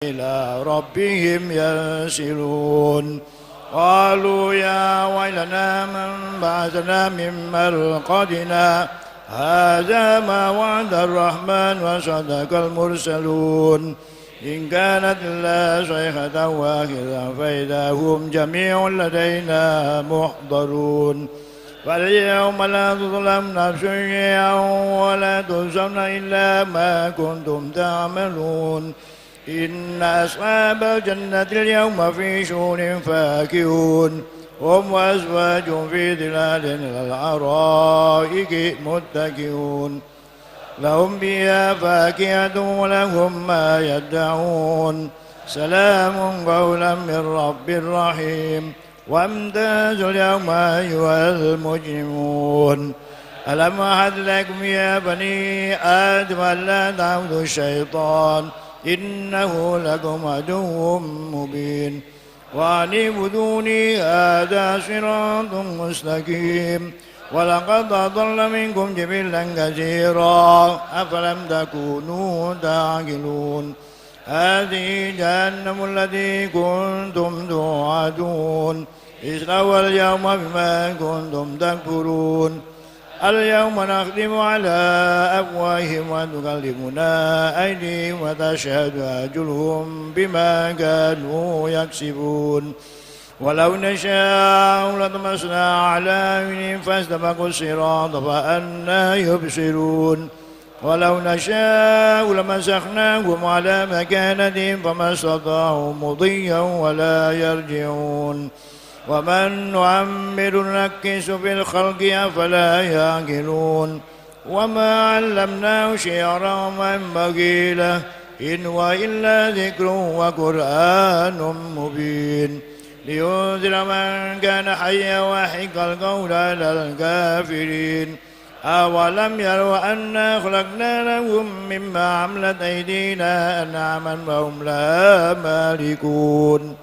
إلى ربهم ينسلون قالوا يا ويلنا من بعثنا من مرقدنا هذا ما وعد الرحمن وصدق المرسلون إن كانت إلا صيحة واحدة فإذا هم جميع لدينا محضرون فاليوم لا تظلم نفس شيئا ولا تجزون إلا ما كنتم تعملون إن أصحاب الجنة اليوم في شغل فاكهون هم وأزواج في ظلال على الأرائك متكئون لهم فيها فاكهة ولهم ما يدعون سلام قولا من رب رحيم وامتازوا اليوم أيها المجرمون ألم أعهد لكم يا بني آدم ألا تعبدوا الشيطان إنه لكم عدو مبين وأن اعبدوني هذا صراط مستقيم ولقد أضل منكم جبلا كثيرا أفلم تكونوا تعقلون هذه جهنم التي كنتم توعدون اصلوها اليوم بما كنتم تكفرون اليوم نختم على أفواههم وتكلمنا أيديهم وتشهد أرجلهم بما كانوا يكسبون ولو نشاء لطمسنا على أعينهم فاستبقوا الصراط فأنى يبصرون ولو نشاء لمسخناهم على مكانتهم فما استطاعوا مضيا ولا يرجعون ومن نعمر نكس في الخلق أفلا يعقلون وما علمناه شعرا وما ينبغي له إن هو إلا ذكر وقرآن مبين لينذر من كان حيا ويحق القول على الكافرين أولم يروا أنا خلقنا لهم مما عملت أيدينا أنعاما وهم لها مالكون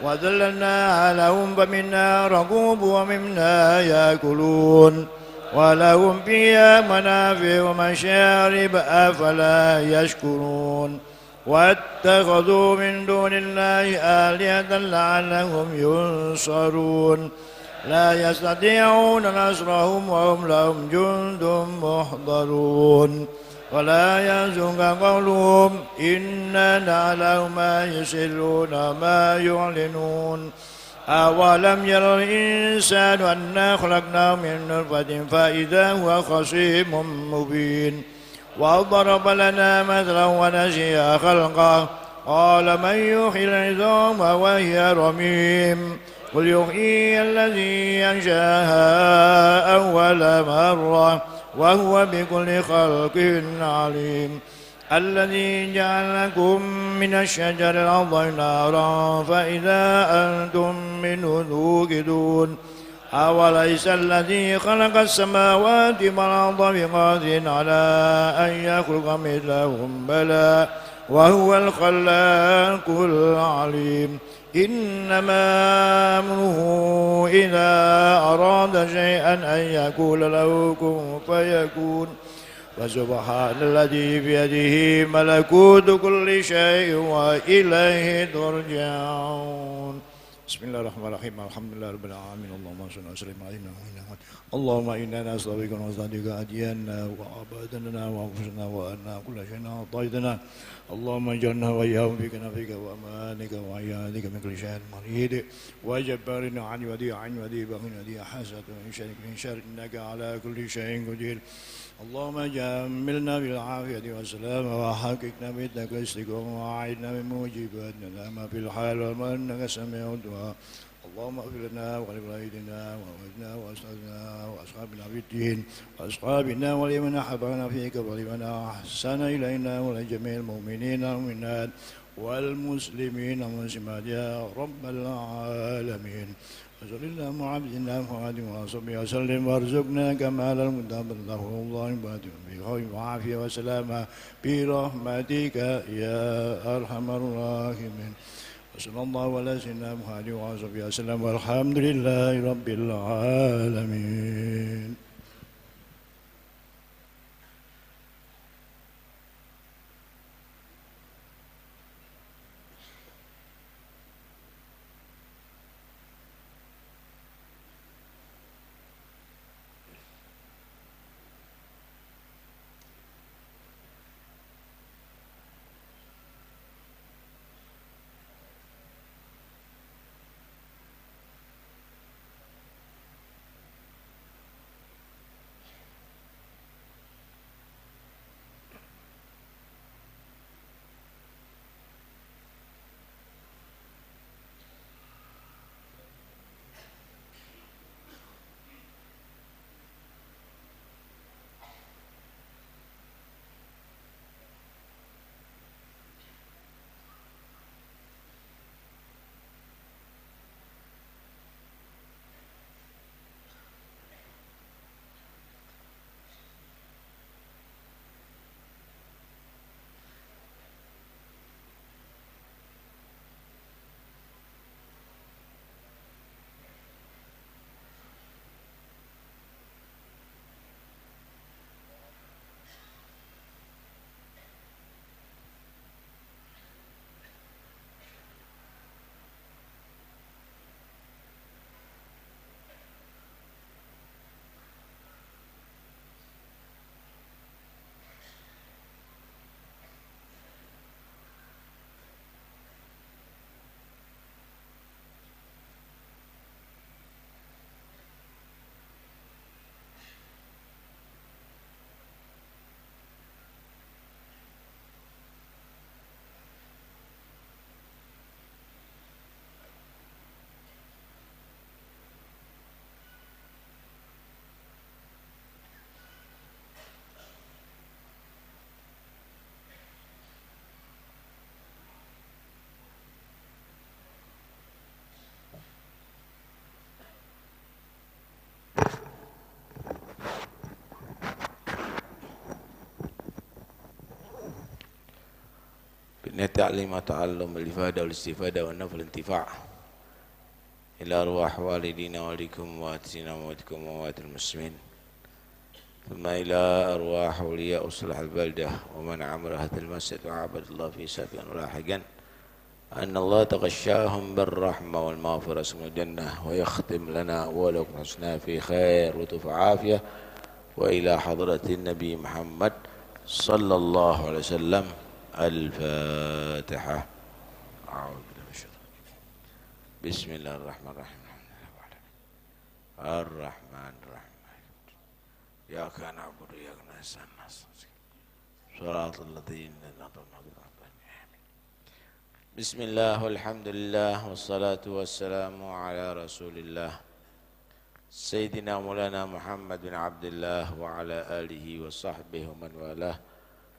وذللنا لهم فمنها ركوب ومنها يأكلون ولهم فيها منافع ومشارب أفلا يشكرون واتخذوا من دون الله آلهة لعلهم ينصرون لا يستطيعون نصرهم وهم لهم جند محضرون ولا يحزنك قولهم إنا نعلم ما يسرون ما يعلنون أولم ير الإنسان أنا خلقناه من نطفة فإذا هو خصيم مبين وضرب لنا مثلا ونسي خلقه قال من يحيي العظام وهي رميم قل يحيي الذي أنشأها أول مرة وهو بكل خلق عليم الذي جعل لكم من الشجر الأخضر نارا فإذا أنتم منه توقدون أوليس الذي خلق السماوات والأرض بقادر على أن يخلق مثلهم بلى وهو الخلاق العليم إنما أمره إذا أراد شيئا أن يقول له كن فيكون فسبحان الذي بيده ملكوت كل شيء وإليه ترجعون بسم الله الرحمن الرحيم الحمد لله رب العالمين اللهم صل وسلم على محمد اللهم إنا نستغفرك ونستهديك أدياننا وعبادنا وأنفسنا وأنا كل شيء أعطيتنا اللهم اجعلنا وإياهم في كنفك وأمانك وعيادك من كل شيء مريد وجبارنا عن وديع بغي وديع حسد من شر إنك على كل شيء قدير اللهم جملنا بالعافية والسلام وحققنا بالتقوى الاستقامة وأعدنا من موجبات النعمة في الحال والمال إنك سميع الدعاء اللهم اغفر لنا ولوالدينا ووالدنا وأستاذنا وأصحابنا في الدين وأصحابنا ولمن أحبنا فيك ولمن أحسن إلينا ولجميع المؤمنين والمؤمنات والمسلمين والمسلمات يا رب العالمين وصل اللهم عبدنا محمد وصحبه وسلم وارزقنا كمال المتاب له الله بخير وعافية وسلامة برحمتك يا أرحم الراحمين وصلى الله على سيدنا محمد وصحبه وسلم والحمد لله رب العالمين. تعليم وتعلم الإفادة والاستفادة والنفع الانتفاع إلى أرواح والدينا والديكم ووالدتنا ووالدكم ووالد المسلمين ثم إلى أرواح أولياء صلح البلدة ومن عمر هذا المسجد وعبد الله في سابقا ولاحقا أن الله تغشاهم بالرحمة والمغفرة ثم الجنة ويختم لنا ولكم حسنا في خير وطف عافية وإلى حضرة النبي محمد صلى الله عليه وسلم الفاتحة. أعوذ بالله من الشيطان بسم الله الرحمن الرحيم الرحمن الرحيم إياك نعبد وإياك نستعين صراط الذين أنعمت عليهم بسم الله والحمد لله والصلاة والسلام على رسول الله سيدنا مولانا محمد بن عبد الله وعلى آله وصحبه ومن والاه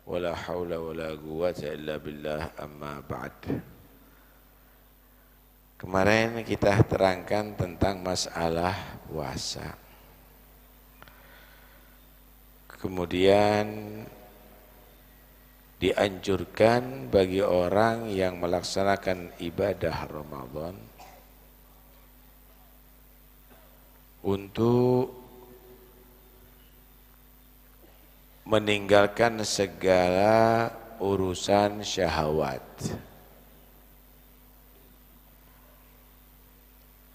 ولا حول ولا قوة إلا بالله أما بعد. Kemarin kita terangkan tentang masalah puasa. Kemudian dianjurkan bagi orang yang melaksanakan ibadah Ramadan untuk meninggalkan segala urusan syahwat.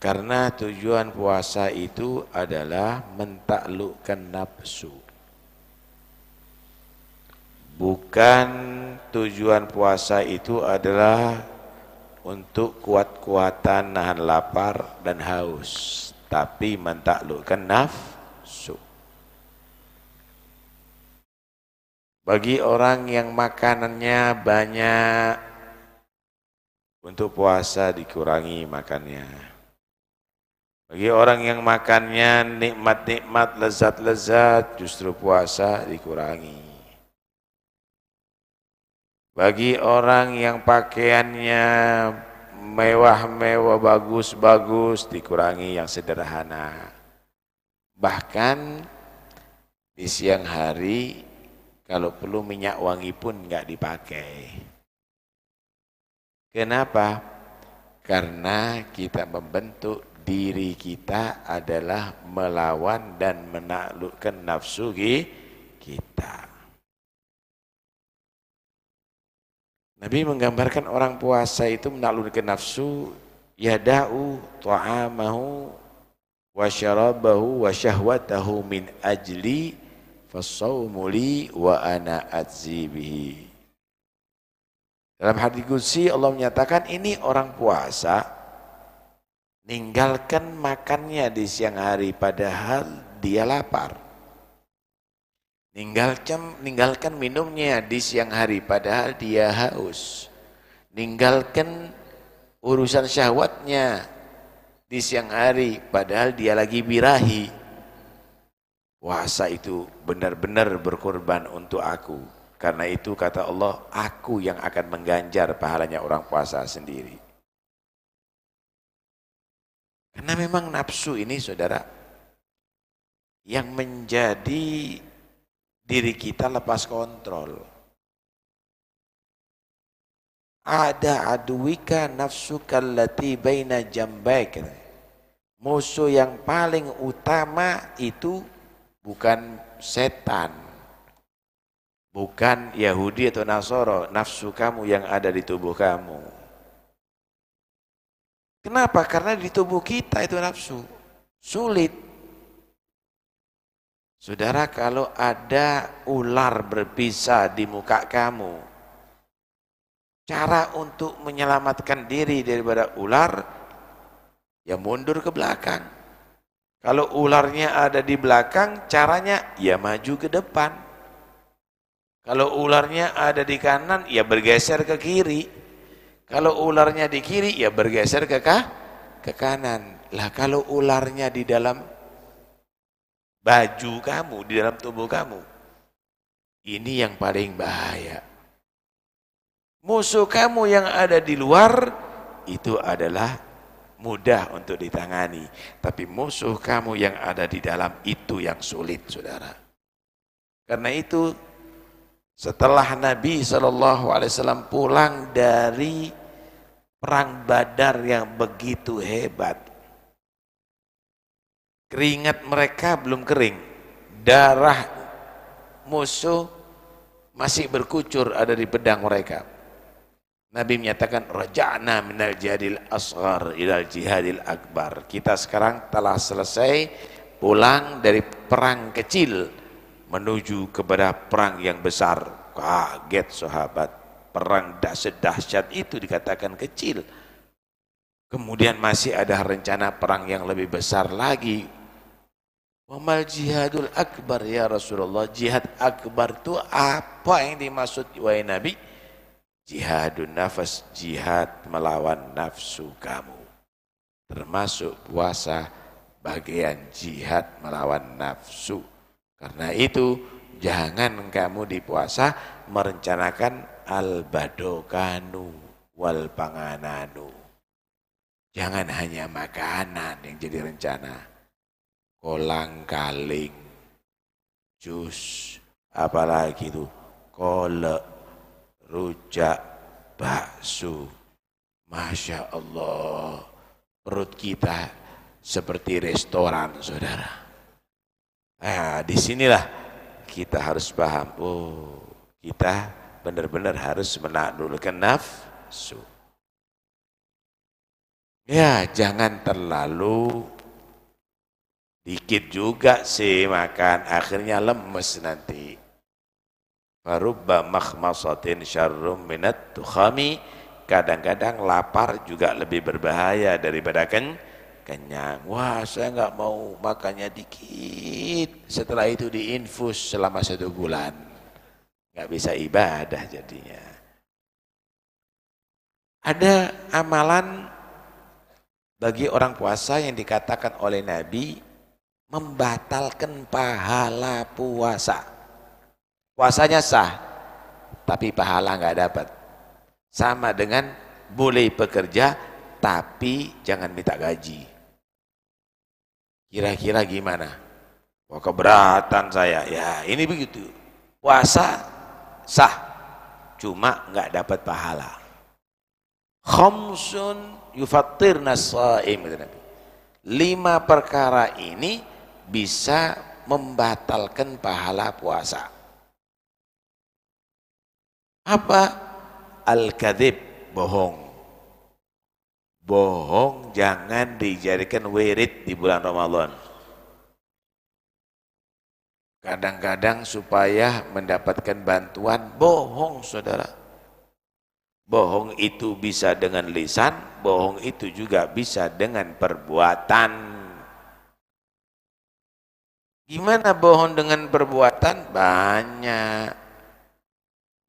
Karena tujuan puasa itu adalah mentaklukkan nafsu. Bukan tujuan puasa itu adalah untuk kuat-kuatan nahan lapar dan haus, tapi mentaklukkan nafsu. Bagi orang yang makanannya banyak, untuk puasa dikurangi makannya. Bagi orang yang makannya nikmat-nikmat, lezat-lezat, justru puasa dikurangi. Bagi orang yang pakaiannya mewah-mewah, bagus-bagus, dikurangi yang sederhana. Bahkan di siang hari, kalau perlu minyak wangi pun enggak dipakai. Kenapa? Karena kita membentuk diri kita adalah melawan dan menaklukkan nafsu kita. Nabi menggambarkan orang puasa itu menaklukkan nafsu, yada'u ta'amahu wa syarabahu wa syahwatahu min ajli fasawmu li wa ana ajzi bihi. Dalam hadits qudsi Allah menyatakan ini orang puasa ninggalkan makannya di siang hari padahal dia lapar. Ninggalkan minumnya di siang hari padahal dia haus. Ninggalkan urusan syahwatnya di siang hari padahal dia lagi birahi. Puasa itu benar-benar berkorban untuk aku. Karena itu kata Allah, aku yang akan mengganjar pahalanya orang puasa sendiri. Karena memang nafsu ini saudara, yang menjadi diri kita lepas kontrol. Ada aduwika nafsuka allati baina jambaik. Musuh yang paling utama itu bukan setan, bukan Yahudi atau Nasoro, nafsu kamu yang ada di tubuh kamu. Kenapa? Karena di tubuh kita itu nafsu. Sulit. Saudara, kalau ada ular berbisa di muka kamu, cara untuk menyelamatkan diri daripada ular, ya mundur ke belakang. Kalau ularnya ada di belakang, caranya ya maju ke depan. Kalau ularnya ada di kanan, ya bergeser ke kiri. Kalau ularnya di kiri, ya bergeser ke kanan. Lah kalau ularnya di dalam baju kamu, di dalam tubuh kamu, ini yang paling bahaya. Musuh kamu yang ada di luar, itu adalah mudah untuk ditangani. Tapi musuh kamu yang ada di dalam, itu yang sulit, saudara. Karena itu, Setelah Nabi SAW pulang dari perang Badar yang begitu hebat, keringat mereka belum kering, darah musuh masih berkucur ada di pedang mereka. Nabi menyatakan, raja'na minal jihadil asghar ilal jihadil akbar. Kita sekarang telah selesai pulang dari perang kecil menuju kepada perang yang besar. Kaget sahabat, perang dahsyat itu dikatakan kecil. Kemudian masih ada rencana perang yang lebih besar lagi. Wamal jihadul akbar ya Rasulullah, jihad akbar itu apa yang dimaksud wahai Nabi? Jihadun nafas, jihad melawan nafsu kamu. Termasuk puasa bagian jihad melawan nafsu. Karena itu jangan kamu di puasa merencanakan al-badokanu wal pangananu. Jangan hanya makanan yang jadi rencana. Kolang kaling, jus, apalagi itu, kolak, rujak, bakso. Masya Allah, perut kita seperti restoran, saudara. Nah, disinilah kita harus paham, oh, kita benar-benar harus menaklukkan nafsu. Ya, jangan terlalu dikit juga sih makan, akhirnya lemes nanti. Farubba makhmasatin syarrum minat tukhami. Kadang-kadang lapar juga lebih berbahaya daripada kenyang. Wah, saya nggak mau makannya dikit. Setelah itu diinfus selama 1 bulan. Nggak bisa ibadah jadinya. Ada amalan bagi orang puasa yang dikatakan oleh Nabi membatalkan pahala puasa. Puasanya sah, tapi pahala nggak dapat. Sama dengan boleh bekerja, tapi jangan minta gaji. Kira-kira gimana? Wah, keberatan saya. Ya, ini begitu. Puasa sah, cuma nggak dapat pahala. Khamsun yufattirna shaim. 5 perkara ini bisa membatalkan pahala puasa. Apa? Al-kadzib, bohong. Bohong jangan dijadikan wirid di bulan Ramadan. Kadang-kadang supaya mendapatkan bantuan, bohong saudara. Bohong itu bisa dengan lisan, bohong itu juga bisa dengan perbuatan. Gimana bohong dengan perbuatan? Banyak.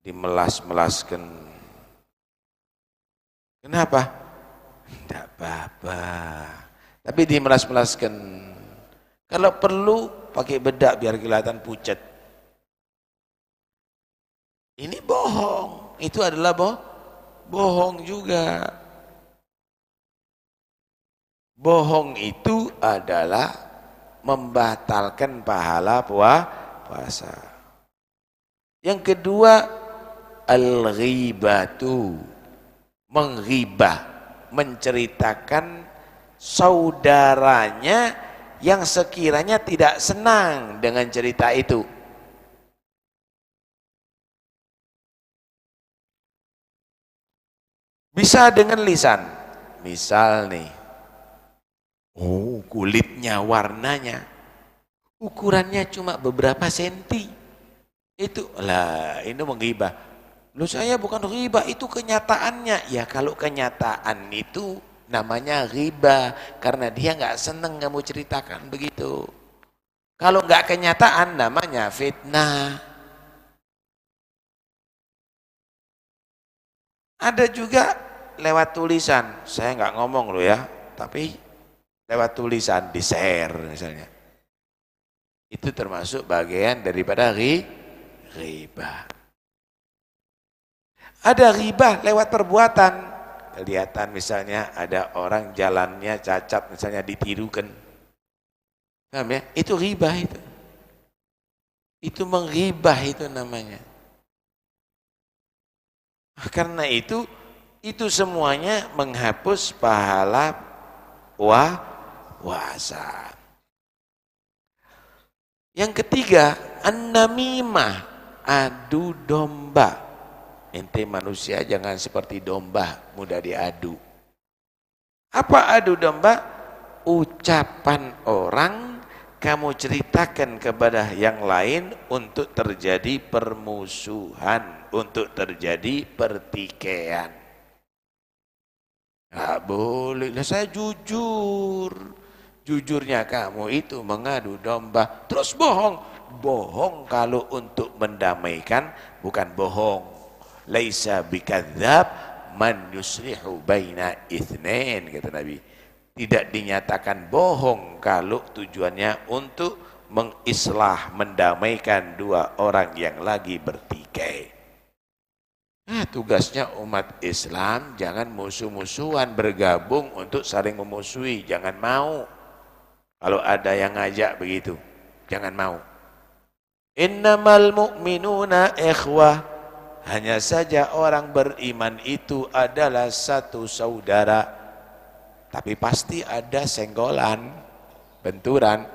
Dimelas-melaskan. Kenapa? Tidak apa-apa. Tapi dimelas-melaskan. Kalau perlu pakai bedak biar kelihatan pucat. Ini bohong. Itu adalah bohong juga. Bohong itu adalah membatalkan pahala puasa. Yang kedua, al-ghibatu, menghibah, menceritakan saudaranya yang sekiranya tidak senang dengan cerita itu. Bisa dengan lisan. Misal nih, oh kulitnya, warnanya, ukurannya cuma beberapa senti. Itu lah, ini menghibah. Loh, saya bukan ghibah, itu kenyataannya. Ya kalau kenyataan itu namanya ghibah, karena dia nggak seneng kamu ceritakan begitu. Kalau nggak kenyataan namanya fitnah. Ada juga lewat tulisan, saya nggak ngomong loh ya, tapi lewat tulisan di-share misalnya. Itu termasuk bagian daripada ghibah. Ada ghibah lewat perbuatan. Kelihatan misalnya ada orang jalannya cacat, misalnya ditirukan. Paham ya? Itu ghibah itu. Itu menghibah itu namanya. Karena itu semuanya menghapus pahala puasa. Yang ketiga, an-namimah, adu domba. Ente manusia jangan seperti domba, mudah diadu. Apa adu domba? Ucapan orang kamu ceritakan kepada yang lain untuk terjadi permusuhan, untuk terjadi pertikaian. Nggak boleh. Lah saya jujur. Jujurnya kamu itu mengadu domba, terus bohong. Bohong kalau untuk mendamaikan, bukan bohong. Laisa bikadzab man yuslihu baina itsnain, kata Nabi. Tidak dinyatakan bohong kalau tujuannya untuk mengislah, mendamaikan dua orang yang lagi bertikai. Nah, tugasnya umat Islam jangan musuh-musuhan, bergabung untuk saling memusuhi, jangan mau. Kalau ada yang ngajak begitu, jangan mau. Innamal mu'minuna ikhwah. Hanya saja orang beriman itu adalah satu saudara. Tapi pasti ada senggolan, benturan.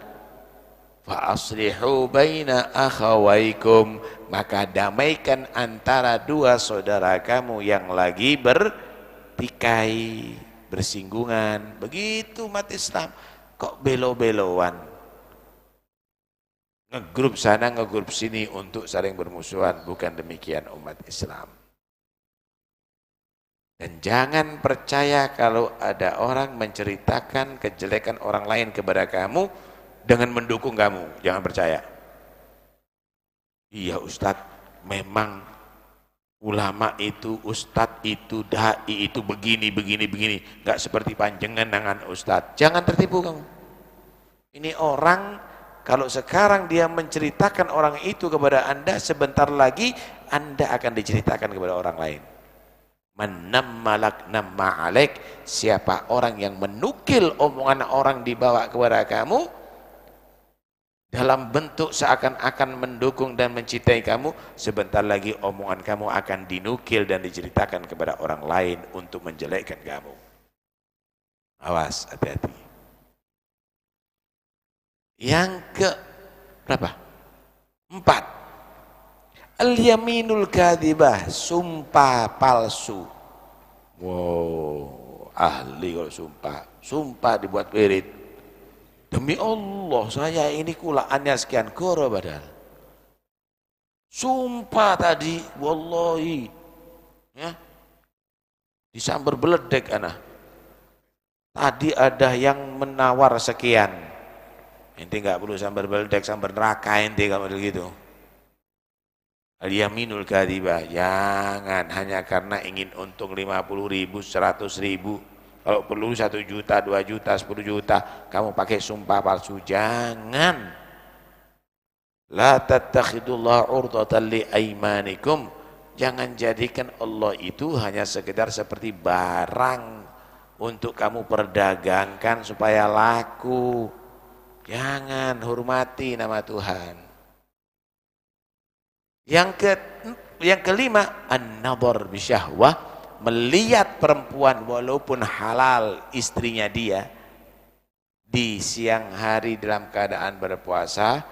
Fa aslihu baina akhawaikum. Maka damaikan antara dua saudara kamu yang lagi bertikai, bersinggungan. Begitu umat Islam. Kok belo-beloan, ngegrup sana ngegrup sini untuk saling bermusuhan? Bukan demikian umat Islam. Dan jangan percaya kalau ada orang menceritakan kejelekan orang lain kepada kamu dengan mendukung kamu, jangan percaya. Iya Ustadz, memang ulama itu, Ustadz itu, dai itu begini, nggak seperti panjenengan dengan Ustadz. Jangan tertipu kamu. Ini orang, kalau sekarang dia menceritakan orang itu kepada Anda, sebentar lagi Anda akan diceritakan kepada orang lain. Manammalak namma alaik, siapa orang yang menukil omongan orang dibawa kepada kamu dalam bentuk seakan-akan mendukung dan mencintai kamu, sebentar lagi omongan kamu akan dinukil dan diceritakan kepada orang lain untuk menjelekkan kamu. Awas, hati-hati. Yang ke berapa? 4. Al-yaminul kadhibah, sumpah palsu. Wow, ahli kalau sumpah dibuat wirid. Demi Allah, saya ini kulaannya sekian koro padahal. Sumpah tadi, wallahi, ya, disambar beledek anak. Tadi ada yang menawar sekian. Ente nggak perlu sambar beledek, sambar neraka ente kalau begitu. Al-yaminul kadhibah, jangan hanya karena ingin untung 50.000, 100.000. Kalau perlu 1 juta, 2 juta, 10 juta, kamu pakai sumpah palsu. Jangan. La tattakhidullah urdatan li aimanikum. Jangan jadikan Allah itu hanya sekedar seperti barang untuk kamu perdagangkan supaya laku. Jangan, hormati nama Tuhan. Yang kelima, an-nadhar bisyahwah. Melihat perempuan walaupun halal istrinya dia di siang hari dalam keadaan berpuasa,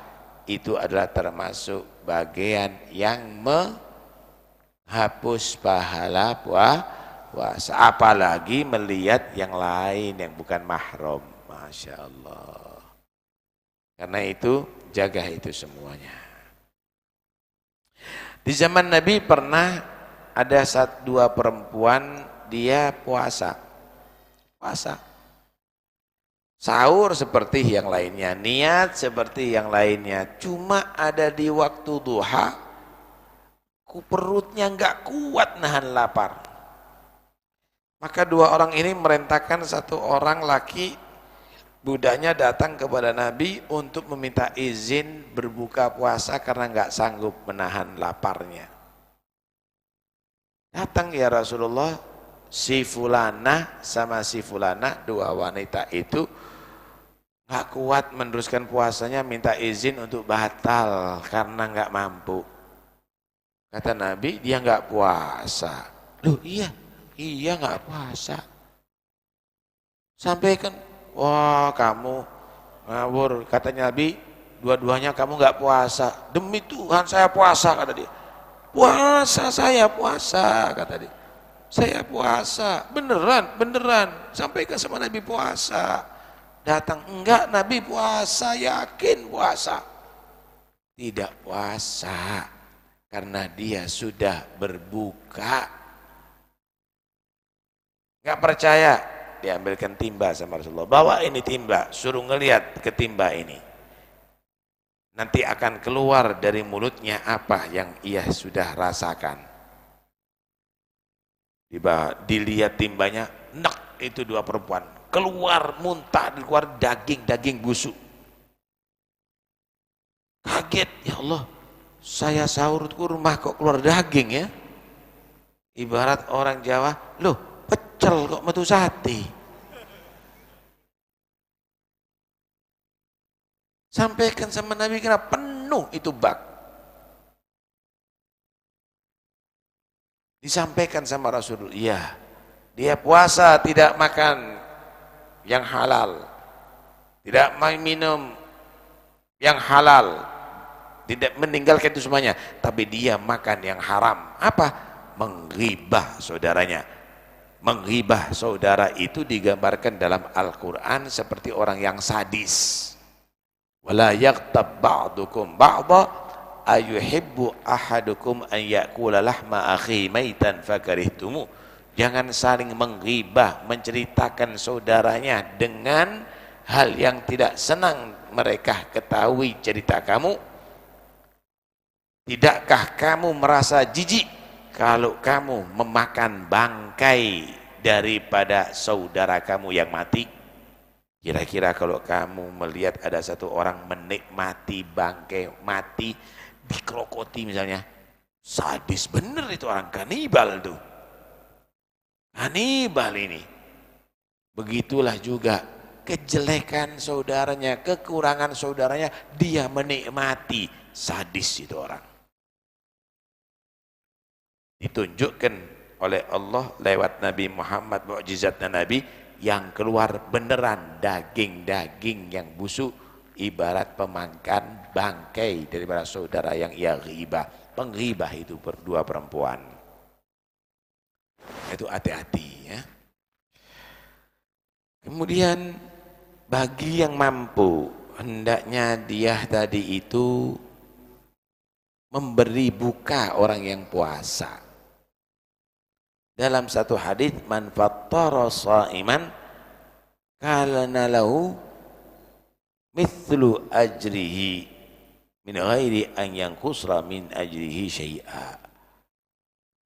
itu adalah termasuk bagian yang menghapus pahala puasa. Apalagi melihat yang lain yang bukan mahram. Masya Allah. Karena itu jaga itu semuanya. Di zaman Nabi pernah ada 2 perempuan, dia puasa. Sahur seperti yang lainnya, niat seperti yang lainnya. Cuma ada di waktu duha, perutnya nggak kuat nahan lapar. Maka 2 orang ini merintahkan 1 orang laki, budaknya datang kepada Nabi untuk meminta izin berbuka puasa karena nggak sanggup menahan laparnya. Datang ya Rasulullah, si fulanah sama si fulanah, 2 wanita itu nggak kuat meneruskan puasanya, minta izin untuk batal karena nggak mampu. Kata Nabi, dia nggak puasa. Loh iya, iya nggak puasa. Sampaikan, wah kamu ngawur, katanya Nabi, dua-duanya kamu nggak puasa. Demi Tuhan saya puasa, kata dia. Puasa, saya puasa, kata dia. Saya puasa, beneran, beneran. Sampaikan sama Nabi puasa. Datang, enggak Nabi puasa, yakin puasa. Tidak puasa, karena dia sudah berbuka. Enggak percaya, diambilkan timba sama Rasulullah. Bawa ini timba, suruh ngelihat ke timba ini. Nanti akan keluar dari mulutnya apa yang ia sudah rasakan. Dilihat timbanya, nek itu dua perempuan. Keluar muntah, keluar daging busuk. Kaget, ya Allah, saya sahur kurma kok keluar daging ya. Ibarat orang Jawa, loh pecel kok metu sate. Sampaikan sama Nabi, kena penuh itu bak. Disampaikan sama Rasulullah, iya, dia puasa tidak makan yang halal, tidak minum yang halal, tidak meninggalkan itu semuanya, tapi dia makan yang haram. Apa? Menghibah saudaranya. Menghibah saudara itu digambarkan dalam Al-Quran seperti orang yang sadis. Wala yaghtab ba'dukum ba'dha ayuhibbu ahadukum an ya'kula lahma akhi maitan fakarihtumu. Jangan saling menghibah, menceritakan saudaranya dengan hal yang tidak senang mereka ketahui cerita kamu. Tidakkah kamu merasa jijik kalau kamu memakan bangkai daripada saudara kamu yang mati? Kira-kira kalau kamu melihat ada satu orang menikmati bangkai mati, dikrokoti misalnya, sadis bener itu orang, kanibal tuh. Kanibal ini. Begitulah juga kejelekan saudaranya, kekurangan saudaranya, dia menikmati, sadis itu orang. Ditunjukkan oleh Allah lewat Nabi Muhammad, mukjizatnya Nabi yang keluar beneran daging-daging yang busuk, ibarat pemakan bangkai daripada saudara yang ia ghibah. Penghibah itu berdua perempuan. Itu hati-hati ya. Kemudian bagi yang mampu, hendaknya dia tadi itu memberi buka orang yang puasa. Dalam satu hadis, man fattara sha'iman kana lahu mithlu ajrihi min ghairi an yanqusra min ajrihi syai'a.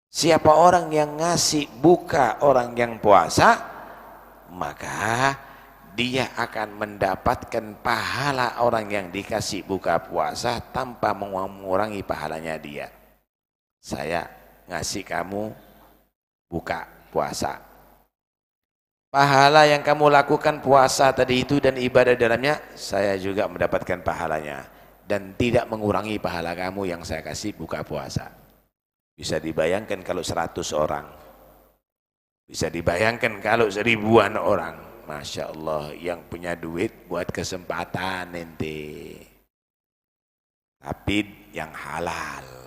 Siapa orang yang ngasih buka orang yang puasa, maka dia akan mendapatkan pahala orang yang dikasih buka puasa tanpa mengurangi pahalanya dia. Saya ngasih kamu buka puasa, pahala yang kamu lakukan puasa tadi itu dan ibadah dalamnya, saya juga mendapatkan pahalanya dan tidak mengurangi pahala kamu yang saya kasih buka puasa. Bisa dibayangkan kalau 100 orang, bisa dibayangkan kalau 1000-an orang. Masya Allah, yang punya duit buat kesempatan ente, tapi yang halal.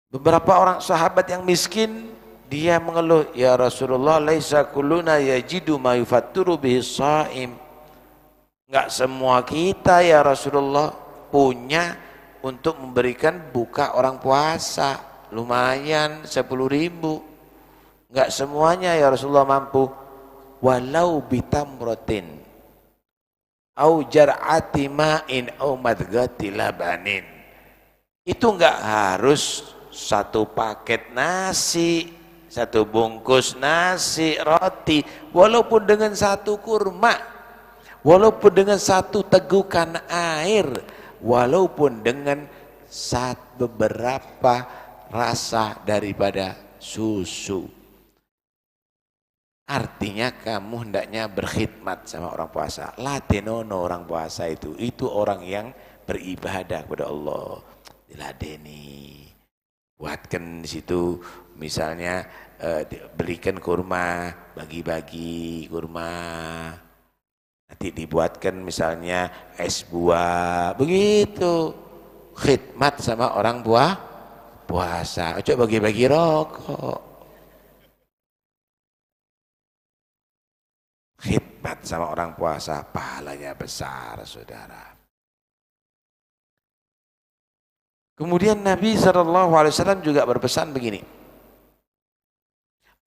Beberapa orang sahabat yang miskin, dia mengeluh, ya Rasulullah, laisa kulluna yajidu ma yufatturu bihi shaim. Enggak semua kita ya Rasulullah punya untuk memberikan buka orang puasa, lumayan 10.000. Enggak semuanya ya Rasulullah mampu. Walau bitamrotin au jar'ati ma'in au madghati labanin. Itu enggak harus satu paket nasi, satu bungkus nasi, roti, walaupun dengan satu kurma, walaupun dengan satu tegukan air, walaupun dengan beberapa rasa daripada susu. Artinya kamu hendaknya berkhidmat sama orang puasa. Latenono orang puasa itu orang yang beribadah kepada Allah, diladeni. Buatkan di situ misalnya berikan kurma, bagi-bagi kurma. Nanti dibuatkan misalnya es buah, begitu. Khidmat sama orang puasa. Coba bagi-bagi rokok. Khidmat sama orang puasa, pahalanya besar, saudara. Kemudian Nabi SAW juga berpesan begini.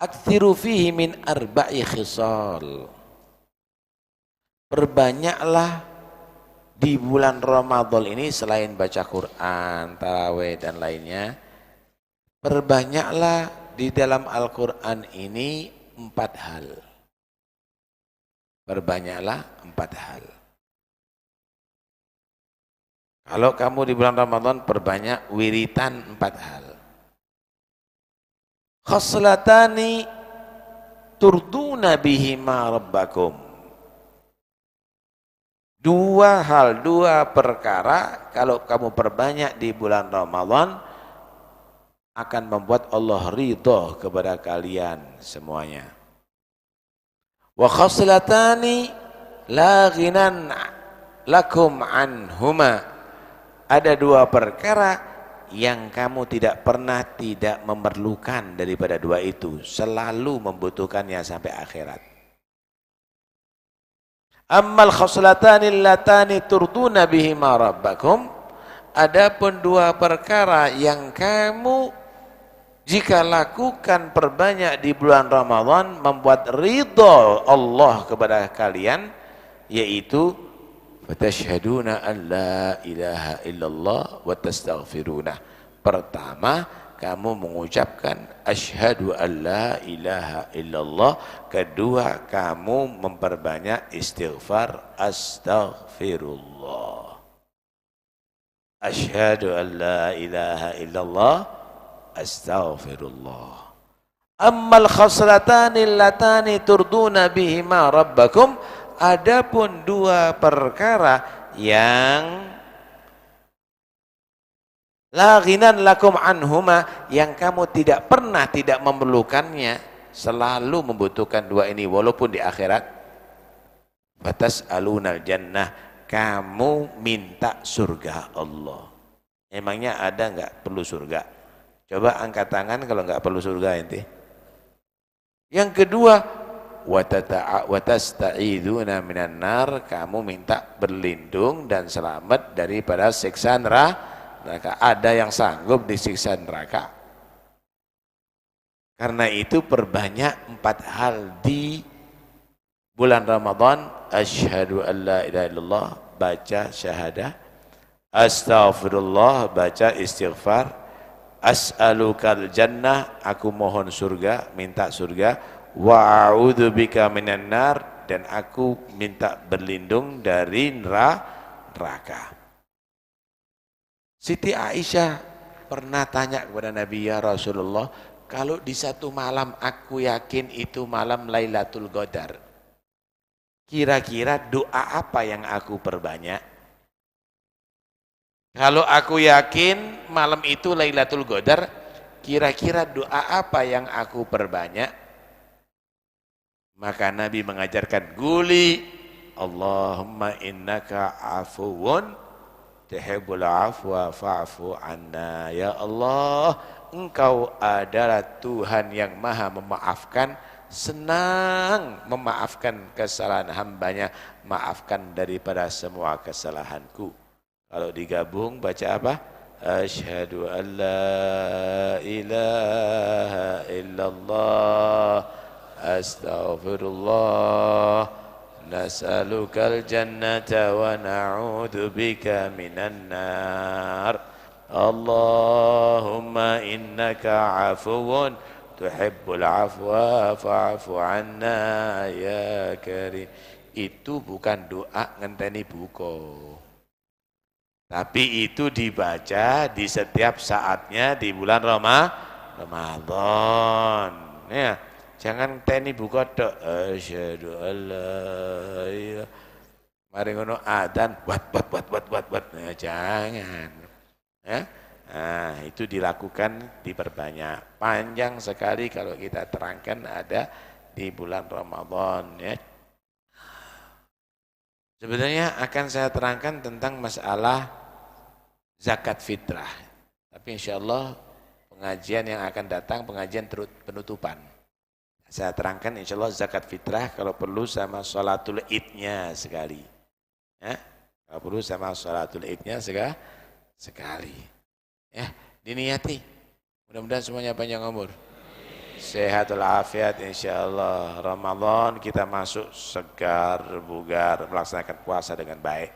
Aktsiru fihi min arba'i khisal. Perbanyaklah di bulan Ramadan ini selain baca Quran, tarawih dan lainnya, perbanyaklah di dalam Al-Quran ini 4 hal. Perbanyaklah 4 hal. Kalau kamu di bulan Ramadan perbanyak wiritan 4 hal. Khaslatani turduna bihima rabbakum. 2 hal, 2 perkara kalau kamu perbanyak di bulan Ramadan akan membuat Allah ridha kepada kalian semuanya. Wa khaslatani la ghinan lakum anhuma. Ada 2 perkara yang kamu tidak pernah tidak memerlukan daripada 2 itu, selalu membutuhkannya sampai akhirat. Ammal khaslatani allatani turduna bihima rabbakum, adapun 2 perkara yang kamu jika lakukan perbanyak di bulan Ramadan membuat ridha Allah kepada kalian, yaitu fatashhaduna an la ilaha illallah wa tastaghfiruna. Pertama, kamu mengucapkan asyhadu an la ilaha illallah. Kedua, kamu memperbanyak istighfar astaghfirullah. Asyhadu an la ilaha illallah astaghfirullah. Ammal khaslatani allatani turduna bihima rabbakum, adapun 2 perkara yang la ghinan lakum anhuma, yang kamu tidak pernah tidak memerlukannya, selalu membutuhkan 2 ini walaupun di akhirat. Fatas'alunal jannah, kamu minta surga Allah. Emangnya ada enggak perlu surga? Coba angkat tangan kalau enggak perlu surga ente. Yang kedua, watasta'iduna minan nar, kamu minta berlindung dan selamat daripada siksa neraka. Ada yang sanggup disiksa neraka? Karena itu perbanyak 4 hal di bulan Ramadan. Asyhadu an la ilaha illallah, baca syahadah. Astaghfirullah, baca istighfar. As'alukal jannah, aku mohon surga, minta surga. Wa a'udzubika minan nar, dan aku minta berlindung dari neraka. Siti Aisyah pernah tanya kepada Nabi, ya Rasulullah, kalau di satu malam aku yakin itu malam Lailatul Qadar, kira-kira doa apa yang aku perbanyak? Kalau aku yakin malam itu Lailatul Qadar, kira-kira doa apa yang aku perbanyak? Maka Nabi mengajarkan, guli Allahumma innaka afuwun tuhibbul afwa fa'fu anna. Ya Allah, Engkau adalah Tuhan yang maha memaafkan, senang memaafkan kesalahan hambanya, maafkan daripada semua kesalahanku. Kalau digabung baca apa? Asyhadu an la ilaha illallah astaghfirullah nas'alukal jannata wa na'udzubika minan nar. Allahumma innaka afuwun tuhibbul afwa fa'fu anna ya karim. Itu bukan doa ngenteni buka, tapi itu dibaca di setiap saatnya di bulan Ramadan. Ya, jangan teni buka tok. Asyhadu alla ilaha. Mari ngono adzan buat. Ya, jangan. Ya. Nah, itu dilakukan, diperbanyak. Panjang sekali kalau kita terangkan ada di bulan Ramadan ya. Sebenarnya akan saya terangkan tentang masalah zakat fitrah. Tapi insya Allah pengajian yang akan datang pengajian penutupan. Saya terangkan insya Allah zakat fitrah kalau perlu sama sholatul idnya sekali. Ya, kalau perlu sama sholatul idnya sekali. Ya, diniati. Mudah-mudahan semuanya panjang umur. Sehat walafiat insyaallah. Ramadan kita masuk segar, bugar, melaksanakan puasa dengan baik.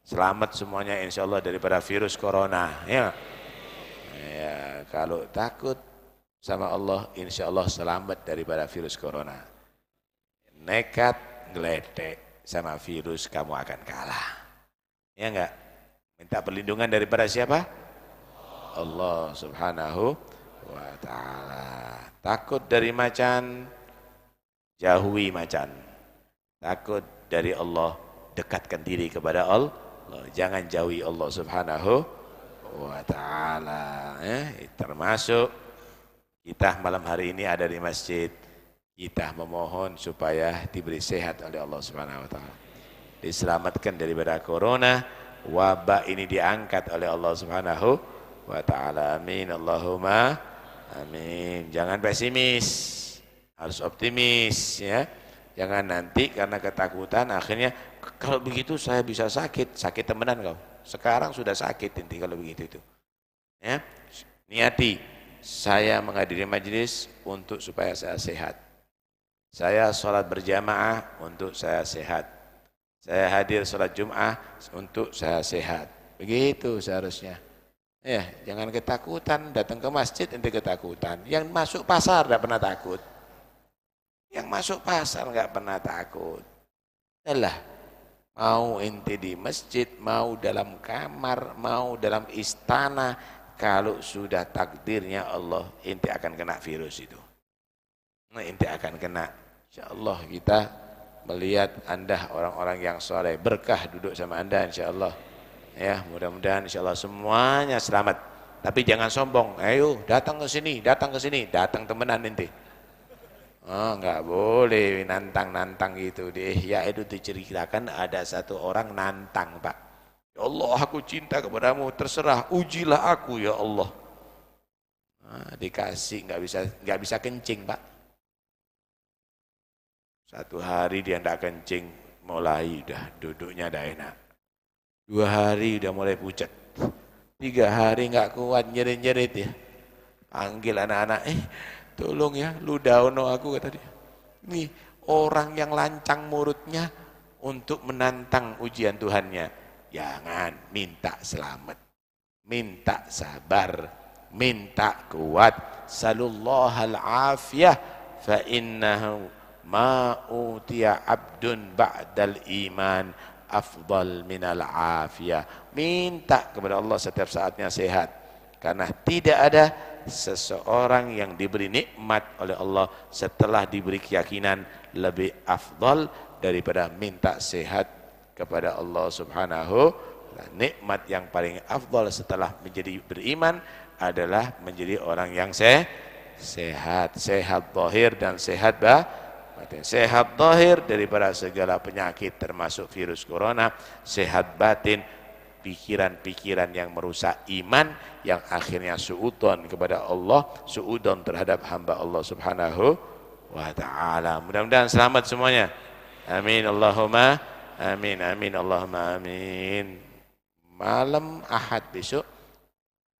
Selamat semuanya insyaallah daripada virus corona. Ya, kalau takut sama Allah insyaallah selamat daripada virus corona. Nekat geledek sama virus kamu akan kalah. Ya enggak? Minta perlindungan daripada siapa? Allah subhanahu wa ta'ala. Takut dari macan, jauhi macan. Takut dari Allah, dekatkan diri kepada Allah. Jangan jauhi Allah subhanahu wa ta'ala. Termasuk kita malam hari ini ada di masjid. Kita memohon supaya diberi sehat oleh Allah subhanahu wa ta'ala. Diselamatkan daripada corona. Wabah ini diangkat oleh Allah subhanahu wa ta'ala. Amin. Allahumma amin. Jangan pesimis, harus optimis ya. Jangan nanti karena ketakutan akhirnya kalau begitu saya bisa sakit temenan kau. Sekarang sudah sakit inti kalau begitu itu. Ya. Niati saya menghadiri majelis untuk supaya saya sehat. Saya sholat berjamaah untuk saya sehat. Saya hadir sholat Jum'ah untuk saya sehat. Begitu seharusnya. Ya, jangan ketakutan, datang ke masjid ente ketakutan. Yang masuk pasar tidak pernah takut. Yang masuk pasar enggak pernah takut. Alah, mau ente di masjid, mau dalam kamar, mau dalam istana, kalau sudah takdirnya Allah, ente akan kena virus itu. Nah, ente akan kena. Insyaallah kita melihat Anda orang-orang yang soleh, berkah duduk sama Anda insyaallah. Ya, mudah-mudahan insyaallah semuanya selamat. Tapi jangan sombong. Ayo datang ke sini, datang temenan ente. Oh, enggak boleh nantang-nantang gitu. Di Ihya itu diceritakan ada satu orang nantang, Pak. Ya Allah, aku cinta kepadamu, terserah, ujilah aku ya Allah. Nah, dikasih enggak bisa kencing, Pak. Satu hari dia enggak kencing, mulai udah duduknya dah enak. 2 hari udah mulai pucat. 3 hari enggak kuat nyerit-nyerit ya. Panggil anak-anak, tolong ya, ludaono aku kata dia. Nih orang yang lancang mulutnya untuk menantang ujian Tuhannya. Jangan minta selamat, minta sabar, minta kuat. Salullahal afiyah fa innahu ma utiya abdun ba'dal iman afdal minal afiyah. Minta kepada Allah setiap saatnya sehat. Karena tidak ada seseorang yang diberi nikmat oleh Allah setelah diberi keyakinan lebih afdal daripada minta sehat kepada Allah subhanahu. Nikmat yang paling afdal setelah menjadi beriman adalah menjadi orang yang sehat zahir dan sehat batin. Sehat zahir daripada segala penyakit termasuk virus corona, sehat batin pikiran-pikiran yang merusak iman yang akhirnya suudzon kepada Allah, suudzon terhadap hamba Allah subhanahu wa ta'ala. Mudah-mudahan selamat semuanya. Amin Allahumma amin, amin Allahumma amin. Malam Ahad besok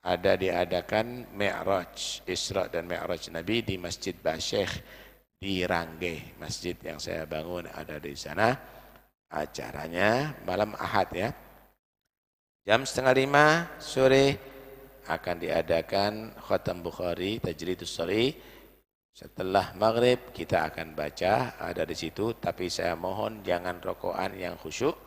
ada diadakan Mi'raj, Isra dan Mi'raj Nabi di Masjid Basyekh di Rangge. Masjid yang saya bangun ada di sana. Acaranya malam Ahad ya. Jam 4:30 sore akan diadakan Khatam Bukhari, Tajridus Shari. Setelah maghrib kita akan baca, ada di situ. Tapi saya mohon jangan rokokan yang khusyuk.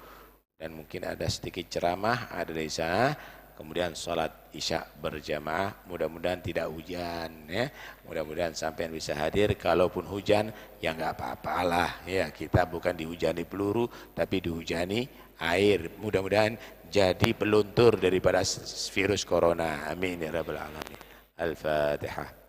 Dan mungkin ada sedikit ceramah, ada di sana. kemudian sholat isya berjamaah. Mudah-mudahan tidak hujan ya, mudah-mudahan sampean bisa hadir. Kalaupun hujan ya nggak apa-apalah ya, kita bukan dihujani peluru tapi dihujani air. Mudah-mudahan jadi peluntur daripada virus corona. Amin ya rabbal alamin. Al-Fatihah.